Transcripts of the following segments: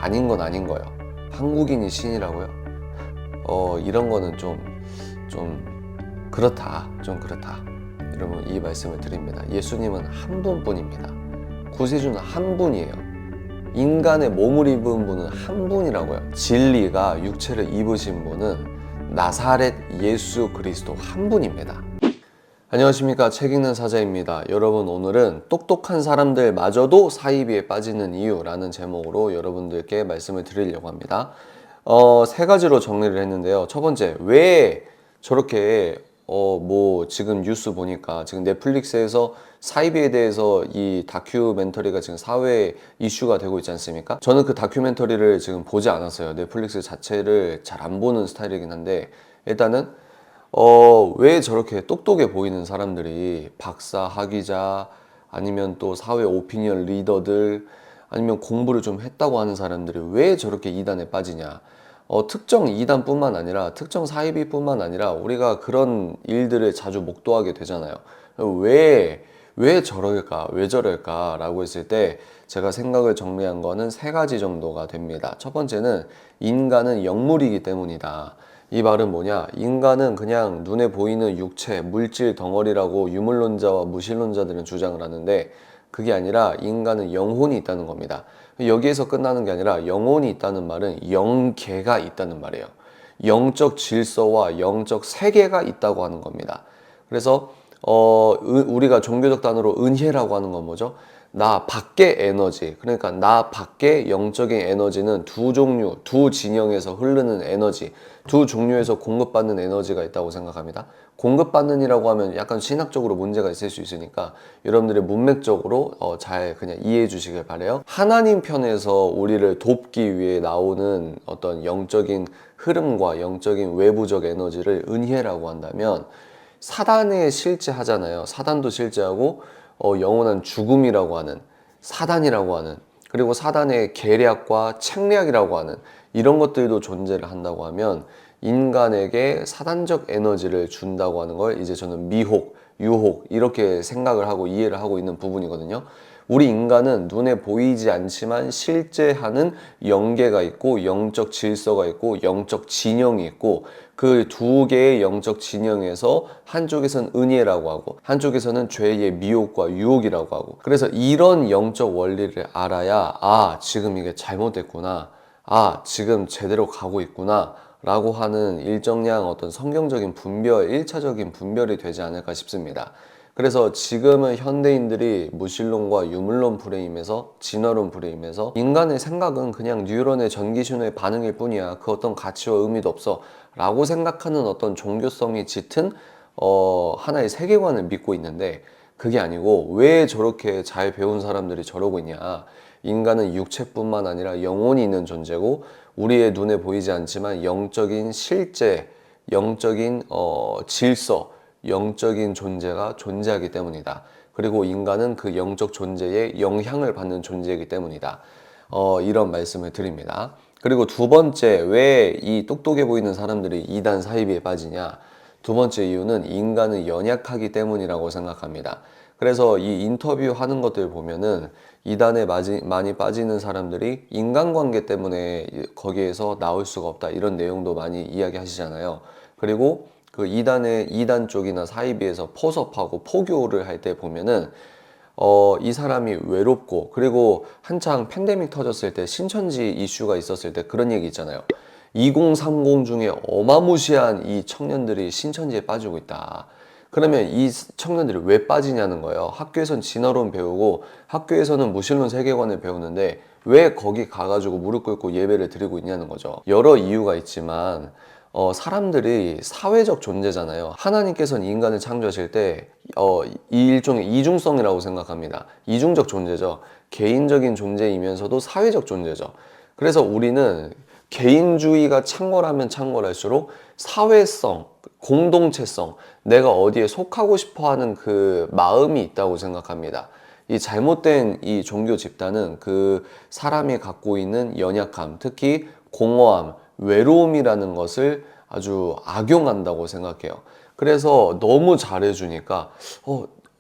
아닌 건 아닌 거예요. 한국인이 신이라고요? 이런 거는 좀 그렇다. 여러분, 이 말씀을 드립니다. 예수님은 한 분뿐입니다. 구세주는 한 분이에요. 인간의 몸을 입은 분은 한 분이라고요. 진리가 육체를 입으신 분은 나사렛 예수 그리스도 한 분입니다. 안녕하십니까, 책 읽는 사자입니다. 여러분, 오늘은 똑똑한 사람들마저도 사이비에 빠지는 이유라는 제목으로 여러분들께 말씀을 드리려고 합니다. 세 가지로 정리를 했는데요. 첫 번째, 왜 저렇게 지금 뉴스 보니까 지금 넷플릭스에서 사이비에 대해서 이 다큐멘터리가 지금 사회 이슈가 되고 있지 않습니까? 저는 그 다큐멘터리를 지금 보지 않았어요. 넷플릭스 자체를 잘 안 보는 스타일이긴 한데, 일단은 왜 저렇게 똑똑해 보이는 사람들이 박사, 학위자, 아니면 또 사회 오피니언 리더들, 아니면 공부를 좀 했다고 하는 사람들이 왜 저렇게 이단에 빠지냐. 특정 이단뿐만 아니라 특정 사이비뿐만 아니라 우리가 그런 일들을 자주 목도하게 되잖아요. 왜 저럴까? 왜 저럴까? 라고 했을 때 제가 생각을 정리한 거는 세 가지 정도가 됩니다. 첫 번째는 인간은 영물이기 때문이다. 이 말은 뭐냐? 인간은 그냥 눈에 보이는 육체, 물질 덩어리라고 유물론자와 무신론자들은 주장을 하는데, 그게 아니라 인간은 영혼이 있다는 겁니다. 여기에서 끝나는 게 아니라 영혼이 있다는 말은 영계가 있다는 말이에요. 영적 질서와 영적 세계가 있다고 하는 겁니다. 그래서 우리가 종교적 단어로 은혜라고 하는 건 뭐죠? 나 밖의 에너지, 그러니까 나 밖의 영적인 에너지는 두 종류, 두 진영에서 흐르는 에너지, 두 종류에서 공급받는 에너지가 있다고 생각합니다. 공급받는이라고 하면 약간 신학적으로 문제가 있을 수 있으니까 여러분들이 문맥적으로 잘 그냥 이해해 주시길 바래요. 하나님 편에서 우리를 돕기 위해 나오는 어떤 영적인 흐름과 영적인 외부적 에너지를 은혜라고 한다면, 사단에 실제하잖아요. 사단도 실제하고 영원한 죽음이라고 하는, 사단이라고 하는, 그리고 사단의 계략과 책략이라고 하는 이런 것들도 존재를 한다고 하면, 인간에게 사단적 에너지를 준다고 하는 걸 이제 저는 미혹, 유혹 이렇게 생각을 하고 이해를 하고 있는 부분이거든요. 우리 인간은 눈에 보이지 않지만 실제 하는 영계가 있고 영적 질서가 있고 영적 진영이 있고, 그 두 개의 영적 진영에서 한쪽에서는 은혜라고 하고 한쪽에서는 죄의 미혹과 유혹이라고 하고, 그래서 이런 영적 원리를 알아야 지금 이게 잘못됐구나, 지금 제대로 가고 있구나 라고 하는 일정량 어떤 성경적인 분별, 1차적인 분별이 되지 않을까 싶습니다. 그래서 지금은 현대인들이 무신론과 유물론 프레임에서, 진화론 프레임에서 인간의 생각은 그냥 뉴런의 전기신호의 반응일 뿐이야, 그 어떤 가치와 의미도 없어 라고 생각하는 어떤 종교성이 짙은 하나의 세계관을 믿고 있는데, 그게 아니고 왜 저렇게 잘 배운 사람들이 저러고 있냐. 인간은 육체뿐만 아니라 영혼이 있는 존재고, 우리의 눈에 보이지 않지만 영적인 실제, 영적인 질서, 영적인 존재가 존재하기 때문이다. 그리고 인간은 그 영적 존재에 영향을 받는 존재이기 때문이다. 이런 말씀을 드립니다. 그리고 두 번째, 왜 이 똑똑해 보이는 사람들이 이단 사이비에 빠지냐? 두 번째 이유는 인간은 연약하기 때문이라고 생각합니다. 그래서 이 인터뷰 하는 것들 보면은 이단에 많이 빠지는 사람들이 인간관계 때문에 거기에서 나올 수가 없다, 이런 내용도 많이 이야기하시잖아요. 그리고 그 이단 쪽이나 사이비에서 포섭하고 포교를 할 때 보면은 이 사람이 외롭고, 그리고 한창 팬데믹 터졌을 때 신천지 이슈가 있었을 때 그런 얘기 있잖아요. 2030 중에 어마무시한 이 청년들이 신천지에 빠지고 있다. 그러면 이 청년들이 왜 빠지냐는 거예요. 학교에선 진화론 배우고 학교에서는 무신론 세계관을 배우는데 왜 거기 가가지고 무릎 꿇고 예배를 드리고 있냐는 거죠. 여러 이유가 있지만 사람들이 사회적 존재잖아요. 하나님께서는 인간을 창조하실 때 이 일종의 이중성이라고 생각합니다. 이중적 존재죠. 개인적인 존재이면서도 사회적 존재죠. 그래서 우리는 개인주의가 창궐하면 창궐할수록 사회성, 공동체성, 내가 어디에 속하고 싶어 하는 그 마음이 있다고 생각합니다. 이 잘못된 이 종교 집단은 그 사람이 갖고 있는 연약함, 특히 공허함, 외로움이라는 것을 아주 악용한다고 생각해요. 그래서 너무 잘해주니까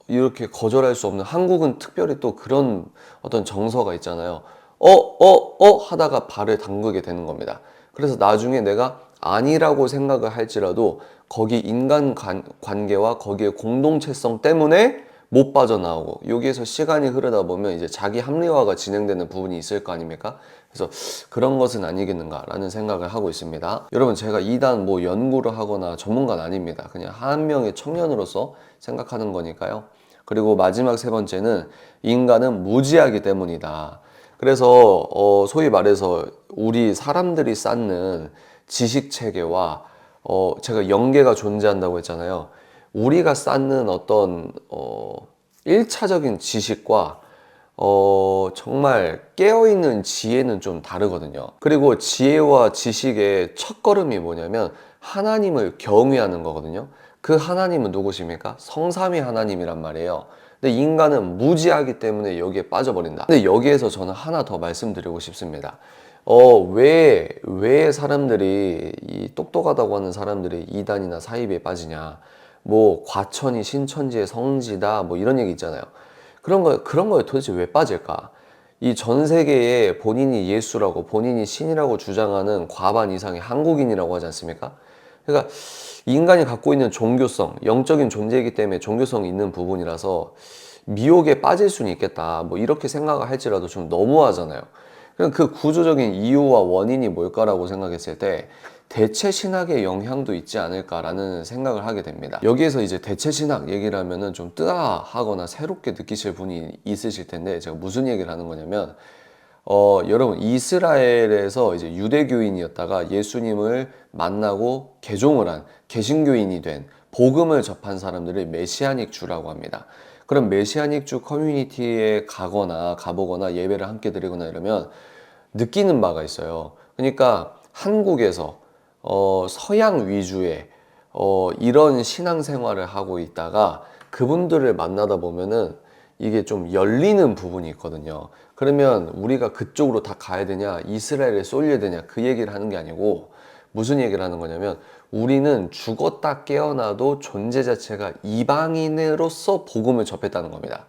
이렇게 거절할 수 없는, 한국은 특별히 또 그런 어떤 정서가 있잖아요. 하다가 발을 담그게 되는 겁니다. 그래서 나중에 내가 아니라고 생각을 할지라도 거기 관계와 거기에 공동체성 때문에 못 빠져나오고, 여기에서 시간이 흐르다 보면 이제 자기 합리화가 진행되는 부분이 있을 거 아닙니까? 그래서 그런 것은 아니겠는가라는 생각을 하고 있습니다. 여러분, 제가 이단 뭐 연구를 하거나 전문가는 아닙니다. 그냥 한 명의 청년으로서 생각하는 거니까요. 그리고 마지막 세 번째는 인간은 무지하기 때문이다. 그래서 소위 말해서 우리 사람들이 쌓는 지식 체계와 제가 영계가 존재한다고 했잖아요. 우리가 쌓는 어떤 1차적인 지식과 정말 깨어있는 지혜는 좀 다르거든요. 그리고 지혜와 지식의 첫걸음이 뭐냐면 하나님을 경외하는 거거든요. 그 하나님은 누구십니까? 성삼위 하나님이란 말이에요. 근데 인간은 무지하기 때문에 여기에 빠져버린다. 근데 여기에서 저는 하나 더 말씀드리고 싶습니다. 왜 사람들이, 이 똑똑하다고 하는 사람들이 이단이나 사이비에 빠지냐. 뭐, 과천이 신천지의 성지다. 뭐, 이런 얘기 있잖아요. 그런 거에 도대체 왜 빠질까? 이 전 세계에 본인이 예수라고, 본인이 신이라고 주장하는 과반 이상이 한국인이라고 하지 않습니까? 그러니까, 인간이 갖고 있는 종교성, 영적인 존재이기 때문에 종교성이 있는 부분이라서 미혹에 빠질 수는 있겠다. 뭐, 이렇게 생각을 할지라도 좀 너무하잖아요. 그럼 그 구조적인 이유와 원인이 뭘까라고 생각했을 때 대체 신학의 영향도 있지 않을까라는 생각을 하게 됩니다. 여기에서 이제 대체 신학 얘기를 하면은 좀 뜨아하거나 새롭게 느끼실 분이 있으실 텐데, 제가 무슨 얘기를 하는 거냐면 여러분, 이스라엘에서 이제 유대교인이었다가 예수님을 만나고 개종을 한 개신교인이 된 복음을 접한 사람들을 메시아닉 주라고 합니다. 그럼 메시아닉 주 커뮤니티에 가보거나 예배를 함께 드리거나 이러면 느끼는 바가 있어요. 그러니까 한국에서 서양 위주의 이런 신앙생활을 하고 있다가 그분들을 만나다 보면은 이게 좀 열리는 부분이 있거든요. 그러면 우리가 그쪽으로 다 가야 되냐, 이스라엘에 쏠려야 되냐, 그 얘기를 하는 게 아니고 무슨 얘기를 하는 거냐면 우리는 죽었다 깨어나도 존재 자체가 이방인으로서 복음을 접했다는 겁니다.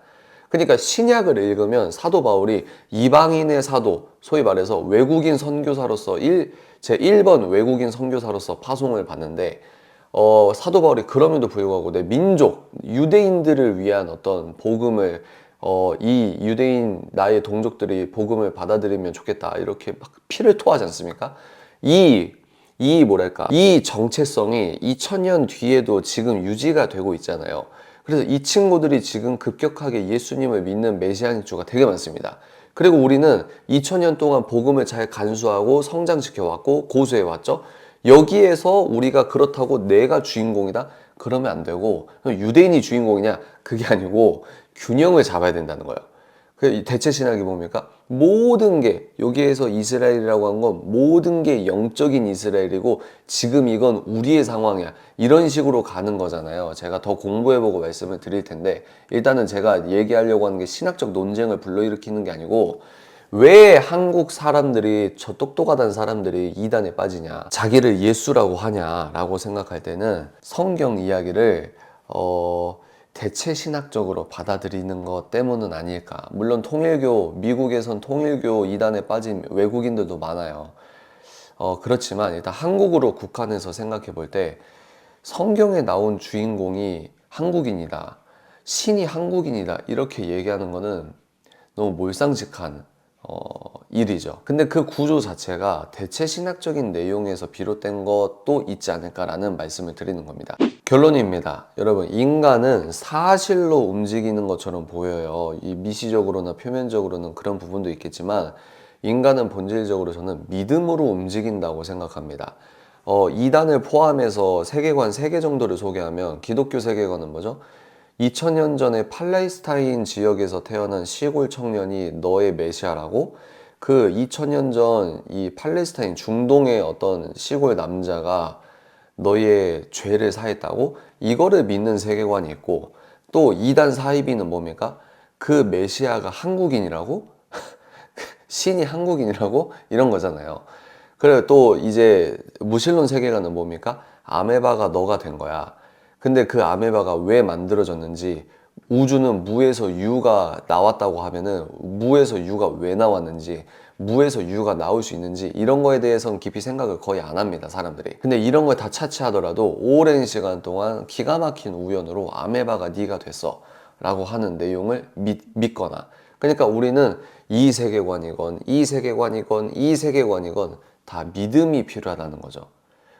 그러니까 신약을 읽으면 사도 바울이 이방인의 사도, 소위 말해서 외국인 선교사로서 제 1번 외국인 선교사로서 파송을 받는데 사도 바울이 그럼에도 불구하고 내 민족, 유대인들을 위한 어떤 복음을 이 유대인 나의 동족들이 복음을 받아들이면 좋겠다 이렇게 막 피를 토하지 않습니까? 이 정체성이 2000년 뒤에도 지금 유지가 되고 있잖아요. 그래서 이 친구들이 지금 급격하게 예수님을 믿는 메시아닉 주가 되게 많습니다. 그리고 우리는 2000년 동안 복음을 잘 간수하고 성장시켜 왔고 고수해 왔죠. 여기에서 우리가 그렇다고 내가 주인공이다? 그러면 안 되고 유대인이 주인공이냐? 그게 아니고 균형을 잡아야 된다는 거예요. 그 대체 신학이 뭡니까? 모든 게 여기에서 이스라엘이라고 한 건 모든 게 영적인 이스라엘이고 지금 이건 우리의 상황이야. 이런 식으로 가는 거잖아요. 제가 더 공부해보고 말씀을 드릴 텐데 일단은 제가 얘기하려고 하는 게 신학적 논쟁을 불러일으키는 게 아니고 왜 한국 사람들이, 저 똑똑하다는 사람들이 이단에 빠지냐, 자기를 예수라고 하냐라고 생각할 때는 성경 이야기를 대체 신학적으로 받아들이는 것 때문은 아닐까. 물론 미국에선 통일교 이단에 빠진 외국인들도 많아요. 그렇지만 일단 한국으로 국한해서 생각해 볼 때 성경에 나온 주인공이 한국인이다, 신이 한국인이다 이렇게 얘기하는 거는 너무 몰상식한 일이죠. 근데 그 구조 자체가 대체 신학적인 내용에서 비롯된 것도 있지 않을까라는 말씀을 드리는 겁니다. 결론입니다. 여러분, 인간은 사실로 움직이는 것처럼 보여요. 이 미시적으로나 표면적으로는 그런 부분도 있겠지만 인간은 본질적으로 저는 믿음으로 움직인다고 생각합니다. 이단을 포함해서 세계관 3개 정도를 소개하면 기독교 세계관은 뭐죠? 2000년 전에 팔레스타인 지역에서 태어난 시골 청년이 너의 메시아라고, 그 2000년 전 이 팔레스타인 중동의 어떤 시골 남자가 너의 죄를 사했다고, 이거를 믿는 세계관이 있고, 또 이단 사이비는 뭡니까? 그 메시아가 한국인이라고? 신이 한국인이라고? 이런 거잖아요. 그리고 또 이제 무신론 세계관은 뭡니까? 아메바가 너가 된 거야. 근데 그 아메바가 왜 만들어졌는지 우주는 무에서 유가 나왔다고 하면은 무에서 유가 왜 나왔는지, 무에서 유가 나올 수 있는지 이런 거에 대해서는 깊이 생각을 거의 안 합니다, 사람들이. 근데 이런 걸 다 차치하더라도 오랜 시간 동안 기가 막힌 우연으로 아메바가 네가 됐어 라고 하는 내용을 믿거나, 그러니까 우리는 이 세계관이건 이 세계관이건 이 세계관이건 다 믿음이 필요하다는 거죠.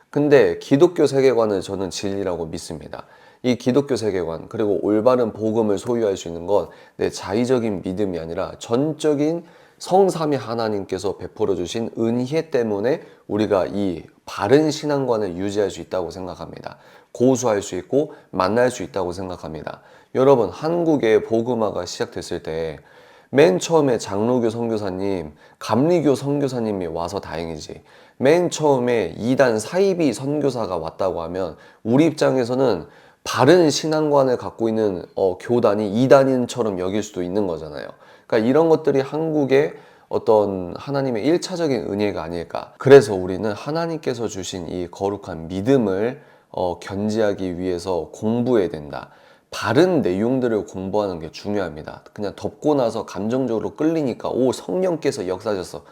근데 기독교 세계관을 저는 진리라고 믿습니다. 이 기독교 세계관, 그리고 올바른 복음을 소유할 수 있는 건 내 자의적인 믿음이 아니라 전적인 성삼위 하나님께서 베풀어 주신 은혜 때문에 우리가 이 바른 신앙관을 유지할 수 있다고 생각합니다. 고수할 수 있고 만날 수 있다고 생각합니다. 여러분, 한국의 복음화가 시작됐을 때 맨 처음에 장로교 선교사님, 감리교 선교사님이 와서 다행이지, 맨 처음에 이단 사이비 선교사가 왔다고 하면 우리 입장에서는 바른 신앙관을 갖고 있는 교단이 이단인처럼 여길 수도 있는 거잖아요. 그러니까 이런 것들이 한국의 어떤 하나님의 1차적인 은혜가 아닐까. 그래서 우리는 하나님께서 주신 이 거룩한 믿음을 견지하기 위해서 공부해야 된다. 바른 내용들을 공부하는 게 중요합니다. 그냥 덮고 나서 감정적으로 끌리니까 오, 성령께서 역사하셨어,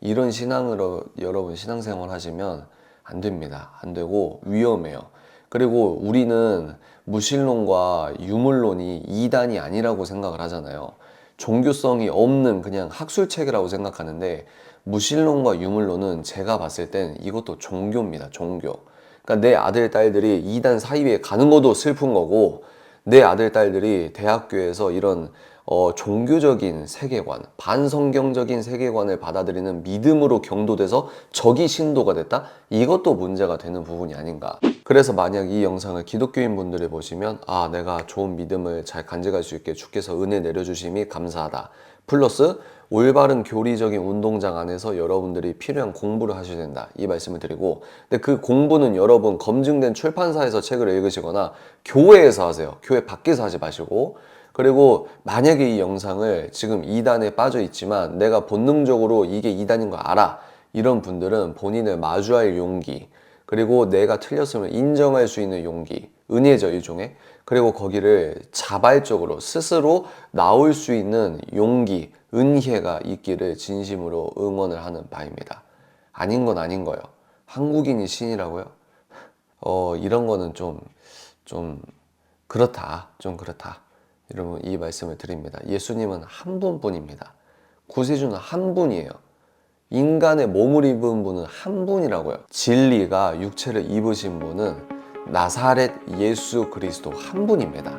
이런 신앙으로 여러분 신앙생활 하시면 안 됩니다. 안 되고 위험해요. 그리고 우리는 무신론과 유물론이 이단이 아니라고 생각을 하잖아요. 종교성이 없는 그냥 학술책이라고 생각하는데, 무신론과 유물론은 제가 봤을 땐 이것도 종교입니다. 종교. 그러니까 내 아들 딸들이 이단 사이비에 가는 것도 슬픈 거고, 내 아들 딸들이 대학교에서 이런 종교적인 세계관, 반성경적인 세계관을 받아들이는 믿음으로 경도돼서 적이 신도가 됐다? 이것도 문제가 되는 부분이 아닌가. 그래서 만약 이 영상을 기독교인 분들이 보시면, 아, 내가 좋은 믿음을 잘 간직할 수 있게 주께서 은혜 내려주심이 감사하다. 플러스 올바른 교리적인 운동장 안에서 여러분들이 필요한 공부를 하셔야 된다, 이 말씀을 드리고, 근데 그 공부는 여러분 검증된 출판사에서 책을 읽으시거나 교회에서 하세요. 교회 밖에서 하지 마시고. 그리고 만약에 이 영상을 지금 이단에 빠져 있지만 내가 본능적으로 이게 이단인 거 알아, 이런 분들은 본인을 마주할 용기, 그리고 내가 틀렸음을 인정할 수 있는 용기, 은혜죠, 일종의. 그리고 거기를 자발적으로 스스로 나올 수 있는 용기, 은혜가 있기를 진심으로 응원을 하는 바입니다. 아닌 건 아닌 거예요. 한국인이 신이라고요? 이런 거는 좀 그렇다. 좀 그렇다. 여러분, 이 말씀을 드립니다. 예수님은 한 분뿐입니다. 구세주는 한 분이에요. 인간의 몸을 입은 분은 한 분이라고요. 진리가 육체를 입으신 분은 나사렛 예수 그리스도 한 분입니다.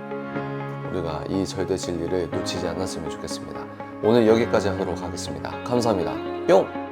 우리가 이 절대 진리를 놓치지 않았으면 좋겠습니다. 오늘 여기까지 하도록 하겠습니다. 감사합니다. 뿅!